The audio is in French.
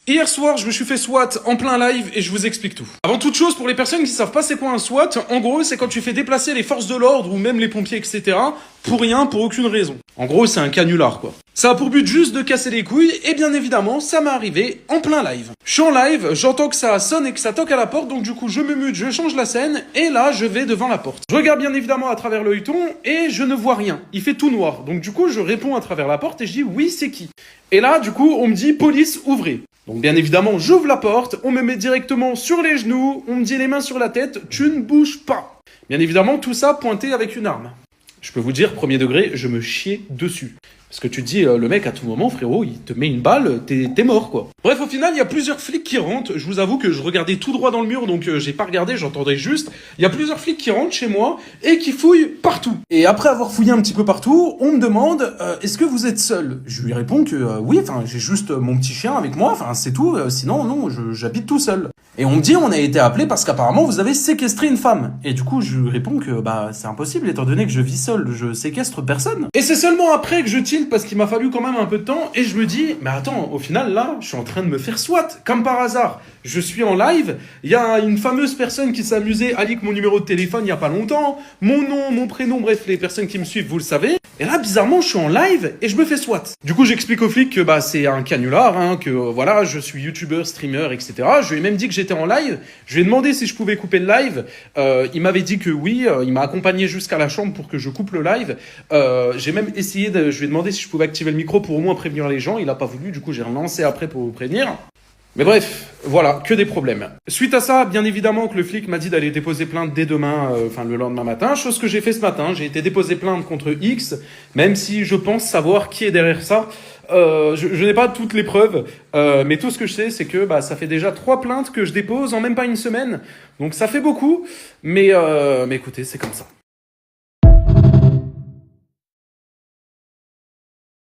Hier soir, je me suis fait SWAT en plein live et je vous explique tout. Avant toute chose, pour les personnes qui savent pas c'est quoi un SWAT, en gros, c'est quand tu fais déplacer les forces de l'ordre ou même les pompiers, etc. pour rien, pour aucune raison. En gros, c'est un canular, quoi. Ça a pour but juste de casser les couilles et bien évidemment, ça m'est arrivé en plein live. Je suis en live, j'entends que ça sonne et que ça toque à la porte, donc du coup, je me mute, je change la scène et là, je vais devant la porte. Je regarde bien évidemment à travers l'œilleton et je ne vois rien. Il fait tout noir. Donc du coup, je réponds à travers la porte et je dis oui, c'est qui? Et là, du coup, on me dit police, ouvrez. Donc bien évidemment, j'ouvre la porte, on me met directement sur les genoux, on me dit les mains sur la tête, tu ne bouges pas. Bien évidemment, tout ça pointé avec une arme. Je peux vous dire, premier degré, je me chiais dessus. Parce que tu te dis, le mec, à tout moment, frérot, il te met une balle, t'es mort, quoi. Bref, au final, il y a plusieurs flics qui rentrent. Je vous avoue que je regardais tout droit dans le mur, donc j'ai pas regardé, j'entendais juste. Il y a plusieurs flics qui rentrent chez moi et qui fouillent partout. Et après avoir fouillé un petit peu partout, on me demande, est-ce que vous êtes seul? Je lui réponds que oui, enfin, j'ai juste mon petit chien avec moi, enfin, c'est tout. Sinon, non, j'habite tout seul. Et on me dit, on a été appelé parce qu'apparemment, vous avez séquestré une femme. Et du coup, je lui réponds que, c'est impossible, étant donné que je vis seul, je séquestre personne. Et c'est seulement après que je tilte, parce qu'il m'a fallu quand même un peu de temps, et je me dis, mais attends, au final, là, je suis en train de me faire SWAT, comme par hasard. Je suis en live, il y a une fameuse personne qui s'amusait à leak mon numéro de téléphone il y a pas longtemps, mon nom, mon prénom, bref, les personnes qui me suivent, vous le savez. Et là, bizarrement, je suis en live et je me fais SWAT. Du coup, j'explique aux flics que c'est un canular, que voilà, je suis youtubeur, streamer, etc. Je lui ai même dit que j'étais en live. Je lui ai demandé si je pouvais couper le live. Il m'avait dit que oui. Il m'a accompagné jusqu'à la chambre pour que je coupe le live. J'ai même essayé je lui ai demandé si je pouvais activer le micro pour au moins prévenir les gens. Il a pas voulu. Du coup, j'ai relancé après pour vous prévenir. Mais bref, voilà, que des problèmes. Suite à ça, bien évidemment que le flic m'a dit d'aller déposer plainte dès demain, le lendemain matin, chose que j'ai fait ce matin. J'ai été déposer plainte contre X, même si je pense savoir qui est derrière ça. Je n'ai pas toutes les preuves, mais tout ce que je sais, c'est que ça fait déjà 3 plaintes que je dépose en même pas une semaine. Donc ça fait beaucoup, mais écoutez, c'est comme ça.